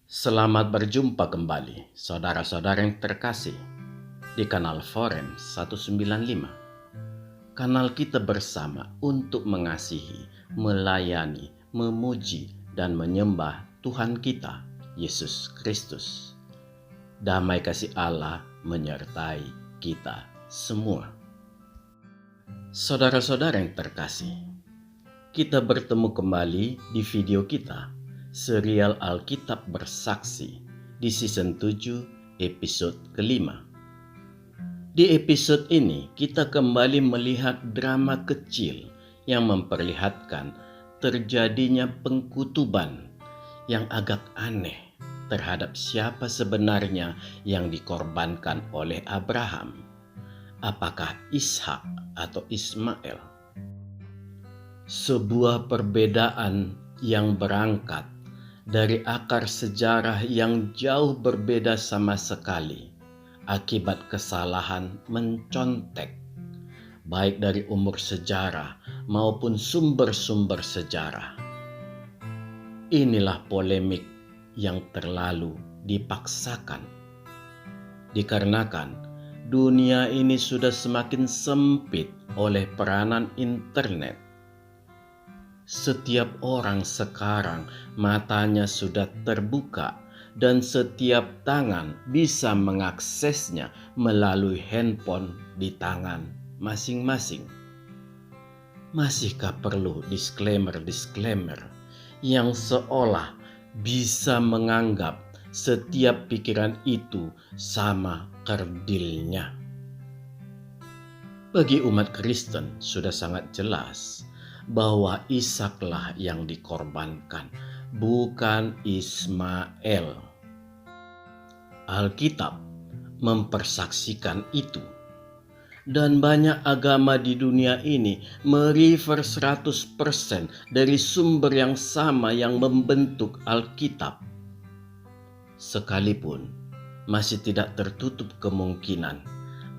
Selamat berjumpa kembali, saudara-saudara yang terkasih, di kanal Forum 195. Kanal kita bersama untuk mengasihi, melayani, memuji, dan menyembah Tuhan kita, Yesus Kristus. Damai kasih Allah menyertai kita semua. Saudara-saudara yang terkasih, kita bertemu kembali di video kita, serial Alkitab Bersaksi di season 7 episode kelima. Di episode ini kita kembali melihat drama kecil yang memperlihatkan terjadinya pengkutuban yang agak aneh terhadap siapa sebenarnya yang dikorbankan oleh Abraham. Apakah Ishak atau Ismail? Sebuah perbedaan yang berangkat dari akar sejarah yang jauh berbeda sama sekali akibat kesalahan mencontek, baik dari umur sejarah maupun sumber-sumber sejarah. Inilah polemik yang terlalu dipaksakan, dikarenakan dunia ini sudah semakin sempit oleh peranan internet. Setiap orang sekarang matanya sudah terbuka dan setiap tangan bisa mengaksesnya melalui handphone di tangan masing-masing. Masihkah perlu disclaimer yang seolah bisa menganggap setiap pikiran itu sama kerdilnya? Bagi umat Kristen sudah sangat jelas bahwa Ishaklah yang dikorbankan, bukan Ismail. Alkitab mempersaksikan itu. Dan banyak agama di dunia ini merefer 100% dari sumber yang sama yang membentuk Alkitab. Sekalipun masih tidak tertutup kemungkinan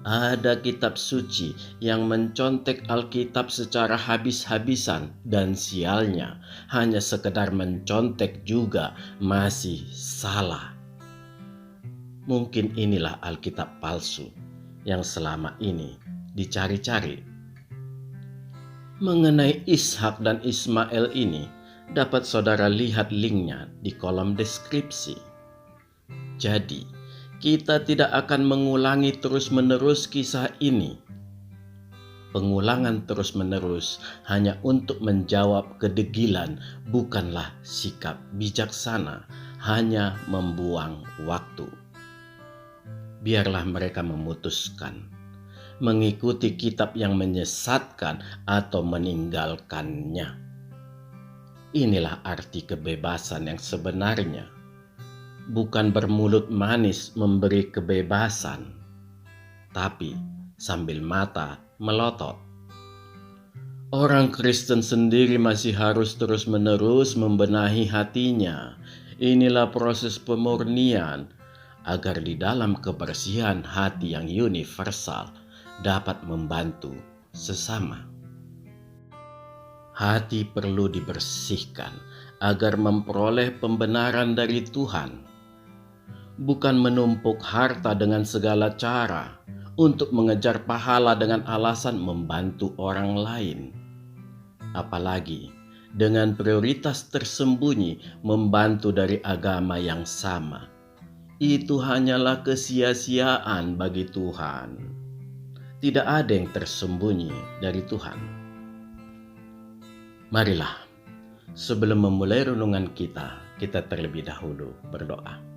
ada kitab suci yang mencontek Alkitab secara habis-habisan, dan sialnya hanya sekedar mencontek juga masih salah. Mungkin inilah Alkitab palsu yang selama ini dicari-cari. Mengenai Ishak dan Ismail ini, dapat saudara lihat linknya di kolom deskripsi. Jadi, kita tidak akan mengulangi terus-menerus kisah ini. Pengulangan terus-menerus hanya untuk menjawab kedegilan bukanlah sikap bijaksana, hanya membuang waktu. Biarlah mereka memutuskan mengikuti kitab yang menyesatkan atau meninggalkannya. Inilah arti kebebasan yang sebenarnya. Bukan bermulut manis memberi kebebasan, tapi sambil mata melotot. Orang Kristen sendiri masih harus terus-menerus membenahi hatinya. Inilah proses pemurnian agar di dalam kebersihan hati yang universal dapat membantu sesama. Hati perlu dibersihkan agar memperoleh pembenaran dari Tuhan. Bukan menumpuk harta dengan segala cara untuk mengejar pahala dengan alasan membantu orang lain. Apalagi dengan prioritas tersembunyi membantu dari agama yang sama. Itu hanyalah kesia-siaan bagi Tuhan. Tidak ada yang tersembunyi dari Tuhan. Marilah, sebelum memulai renungan kita terlebih dahulu berdoa.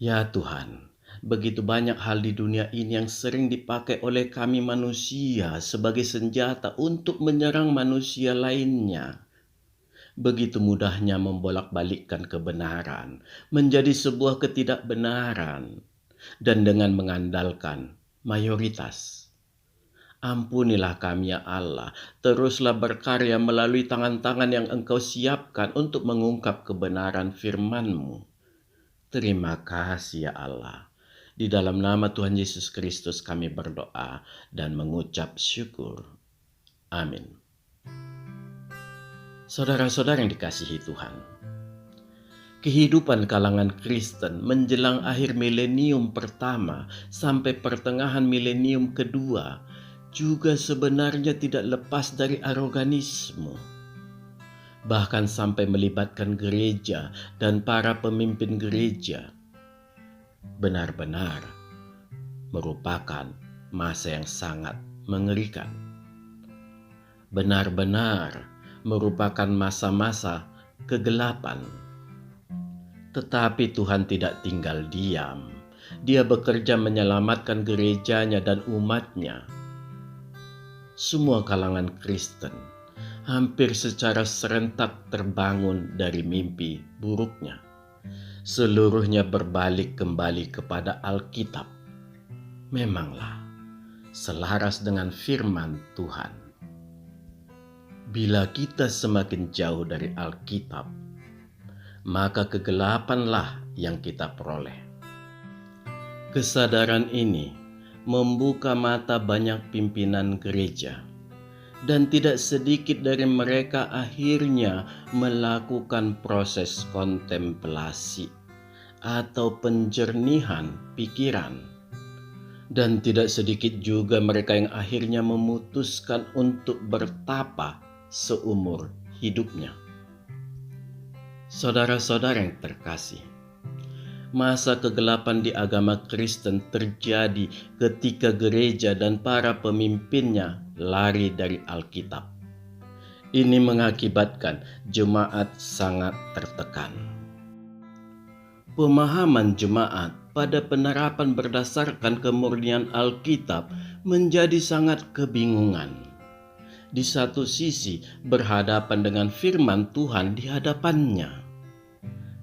Ya Tuhan, begitu banyak hal di dunia ini yang sering dipakai oleh kami manusia sebagai senjata untuk menyerang manusia lainnya. Begitu mudahnya membolak-balikkan kebenaran menjadi sebuah ketidakbenaran, dan dengan mengandalkan mayoritas. Ampunilah kami ya Allah, teruslah berkarya melalui tangan-tangan yang Engkau siapkan untuk mengungkap kebenaran firman-Mu. Terima kasih ya Allah. Di dalam nama Tuhan Yesus Kristus kami berdoa dan mengucap syukur. Amin. Saudara-saudara yang dikasihi Tuhan, Kehidupan kalangan Kristen menjelang akhir milenium pertama sampai pertengahan milenium kedua juga sebenarnya tidak lepas dari aroganisme, bahkan sampai melibatkan gereja dan para pemimpin gereja. Benar-benar merupakan masa yang sangat mengerikan. Benar-benar merupakan masa-masa kegelapan. Tetapi Tuhan tidak tinggal diam. Dia bekerja menyelamatkan gerejanya dan umatnya. Semua kalangan Kristen hampir secara serentak terbangun dari mimpi buruknya. Seluruhnya berbalik kembali kepada Alkitab. Memanglah selaras dengan firman Tuhan. Bila kita semakin jauh dari Alkitab, maka kegelapanlah yang kita peroleh. Kesadaran ini membuka mata banyak pimpinan gereja, dan tidak sedikit dari mereka akhirnya melakukan proses kontemplasi atau penjernihan pikiran. Dan tidak sedikit juga mereka yang akhirnya memutuskan untuk bertapa seumur hidupnya. Saudara-saudara yang terkasih, masa kegelapan di agama Kristen terjadi ketika gereja dan para pemimpinnya lari dari Alkitab. Ini mengakibatkan jemaat sangat tertekan. Pemahaman jemaat pada penerapan berdasarkan kemurnian Alkitab menjadi sangat kebingungan. Di satu sisi berhadapan dengan firman Tuhan di hadapannya,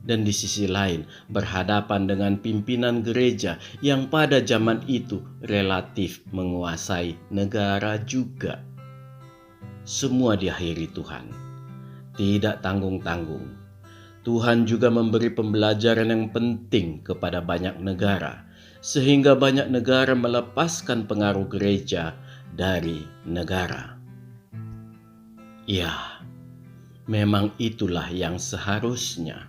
dan di sisi lain berhadapan dengan pimpinan gereja yang pada zaman itu relatif menguasai negara juga. Semua diakhiri Tuhan, tidak tanggung-tanggung. Tuhan juga memberi pembelajaran yang penting kepada banyak negara, sehingga banyak negara melepaskan pengaruh gereja dari negara. Ya, memang itulah yang seharusnya.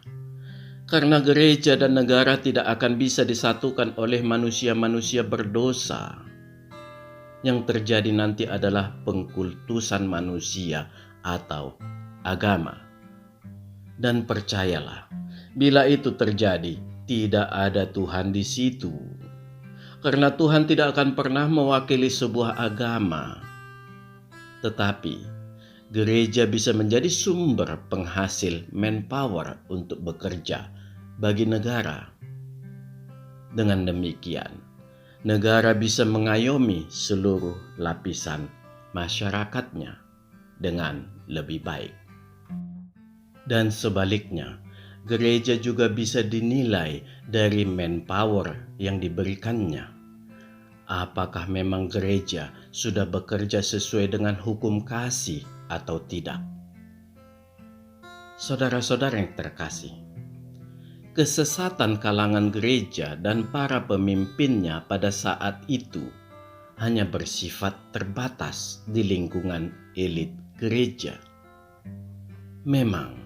Karena gereja dan negara tidak akan bisa disatukan oleh manusia-manusia berdosa. Yang terjadi nanti adalah pengkultusan manusia atau agama. Dan percayalah, bila itu terjadi, tidak ada Tuhan di situ. Karena Tuhan tidak akan pernah mewakili sebuah agama. Tetapi gereja bisa menjadi sumber penghasil manpower untuk bekerja bagi negara. Dengan demikian, negara bisa mengayomi seluruh lapisan masyarakatnya dengan lebih baik. Dan sebaliknya, gereja juga bisa dinilai dari manpower yang diberikannya. Apakah memang gereja sudah bekerja sesuai dengan hukum kasih atau tidak? Saudara-saudara yang terkasih, kesesatan kalangan gereja dan para pemimpinnya pada saat itu hanya bersifat terbatas di lingkungan elit gereja. Memang,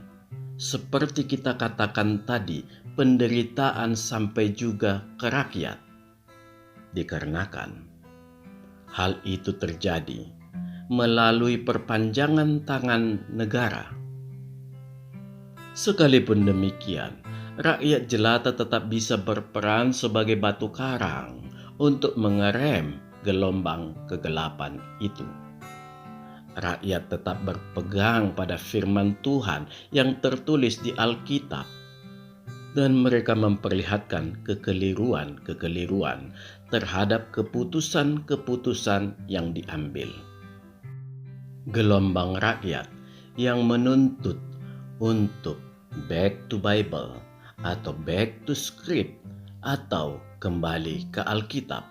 seperti kita katakan tadi, penderitaan sampai juga ke rakyat. Dikarenakan hal itu terjadi melalui perpanjangan tangan negara. Sekalipun demikian, rakyat jelata tetap bisa berperan sebagai batu karang untuk mengerem gelombang kegelapan itu. Rakyat tetap berpegang pada firman Tuhan yang tertulis di Alkitab, dan mereka memperlihatkan kekeliruan-kekeliruan terhadap keputusan-keputusan yang diambil. Gelombang rakyat yang menuntut untuk back to Bible atau back to script atau kembali ke Alkitab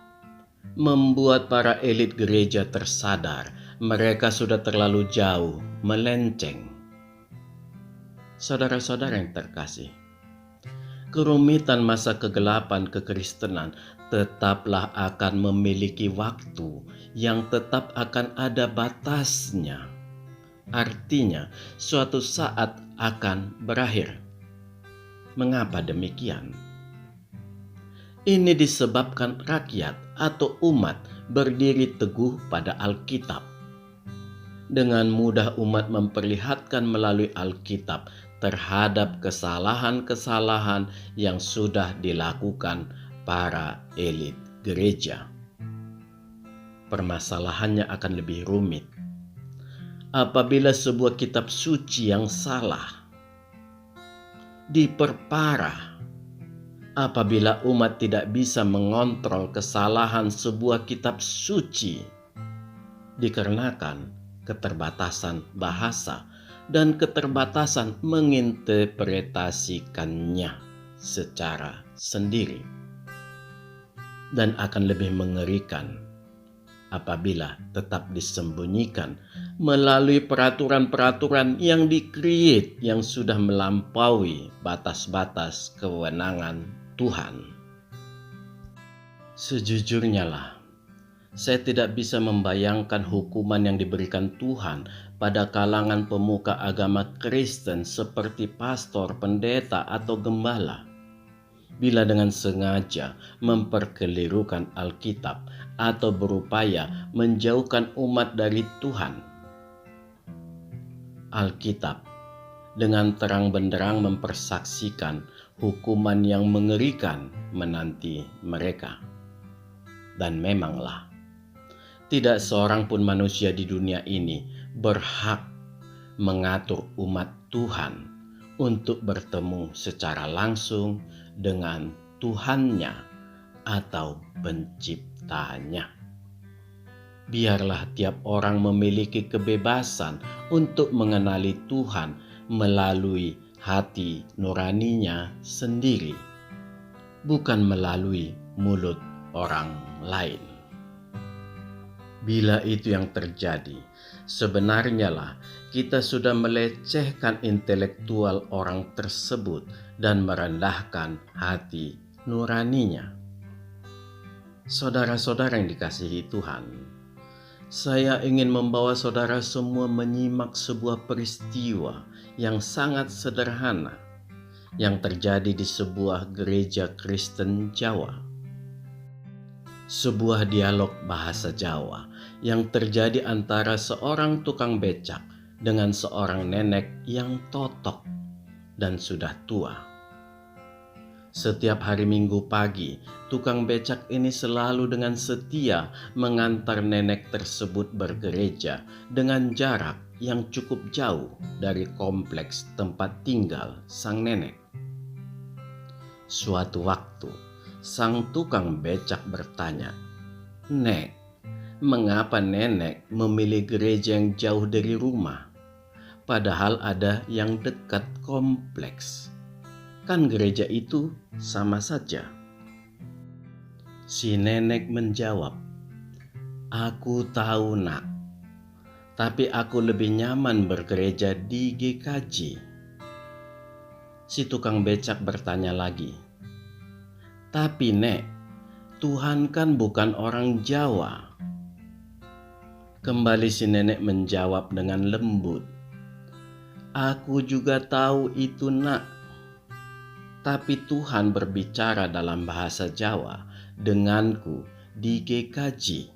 membuat para elit gereja tersadar mereka sudah terlalu jauh melenceng. Saudara-saudara yang terkasih, kerumitan masa kegelapan kekristenan tetaplah akan memiliki waktu yang tetap akan ada batasnya. Artinya, suatu saat akan berakhir. Mengapa demikian? Ini disebabkan rakyat atau umat berdiri teguh pada Alkitab. Dengan mudah umat memperlihatkan melalui Alkitab terhadap kesalahan-kesalahan yang sudah dilakukan para elit gereja. Permasalahannya akan lebih rumit. Apabila sebuah kitab suci yang salah diperparah, apabila umat tidak bisa mengontrol kesalahan sebuah kitab suci dikarenakan keterbatasan bahasa dan keterbatasan menginterpretasikannya secara sendiri. Dan akan lebih mengerikan apabila tetap disembunyikan melalui peraturan-peraturan yang di-create yang sudah melampaui batas-batas kewenangan Tuhan. Sejujurnya lah, saya tidak bisa membayangkan hukuman yang diberikan Tuhan pada kalangan pemuka agama Kristen seperti pastor, pendeta, atau gembala, bila dengan sengaja memperkelirukan Alkitab atau berupaya menjauhkan umat dari Tuhan. Alkitab dengan terang benderang mempersaksikan hukuman yang mengerikan menanti mereka. Dan memanglah, tidak seorang pun manusia di dunia ini berhak mengatur umat Tuhan untuk bertemu secara langsung dengan Tuhannya atau penciptanya. Biarlah tiap orang memiliki kebebasan untuk mengenali Tuhan melalui hati nuraninya sendiri, bukan melalui mulut orang lain. Bila itu yang terjadi, sebenarnya lah kita sudah melecehkan intelektual orang tersebut dan merendahkan hati nuraninya. Saudara-saudara yang dikasihi Tuhan, saya ingin membawa saudara semua menyimak sebuah peristiwa yang sangat sederhana yang terjadi di sebuah gereja Kristen Jawa. Sebuah dialog bahasa Jawa yang terjadi antara seorang tukang becak dengan seorang nenek yang totok dan sudah tua. Setiap hari Minggu pagi, tukang becak ini selalu dengan setia mengantar nenek tersebut bergereja dengan jarak yang cukup jauh dari kompleks tempat tinggal sang nenek. Suatu waktu, sang tukang becak bertanya, "Nek, mengapa nenek memilih gereja yang jauh dari rumah, padahal ada yang dekat kompleks? Kan gereja itu sama saja." Si nenek menjawab, "Aku tahu, Nak, tapi aku lebih nyaman bergereja di GKJ." Si tukang becak bertanya lagi, "Tapi Nek, Tuhan kan bukan orang Jawa." Kembali si nenek menjawab dengan lembut, "Aku juga tahu itu, Nak. Tapi Tuhan berbicara dalam bahasa Jawa denganku di GKJ."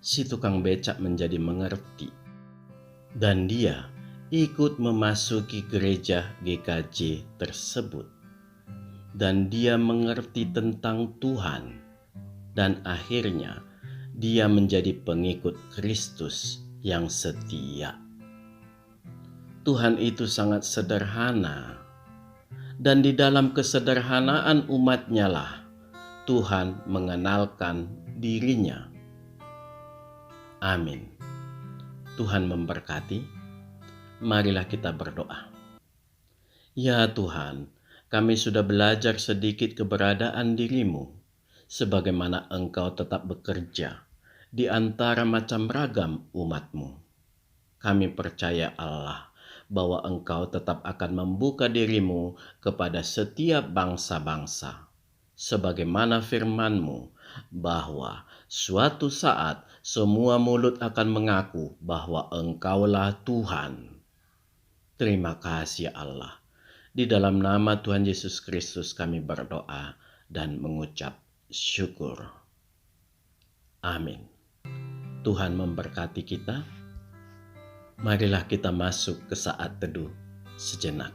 Si tukang becak menjadi mengerti, dan dia ikut memasuki gereja GKJ tersebut. Dan dia mengerti tentang Tuhan, dan akhirnya dia menjadi pengikut Kristus yang setia. Tuhan itu sangat sederhana, dan di dalam kesederhanaan umatnya lah Tuhan mengenalkan dirinya. Amin. Tuhan memberkati. Marilah kita berdoa. Ya Tuhan, kami sudah belajar sedikit keberadaan dirimu, sebagaimana Engkau tetap bekerja di antara macam ragam umatmu. Kami percaya Allah, bahwa Engkau tetap akan membuka dirimu kepada setiap bangsa-bangsa. Sebagaimana firman-Mu, bahwa suatu saat semua mulut akan mengaku bahwa Engkaulah Tuhan. Terima kasih Allah. Di dalam nama Tuhan Yesus Kristus kami berdoa dan mengucap syukur. Amin. Tuhan memberkati kita. Marilah kita masuk ke saat teduh sejenak.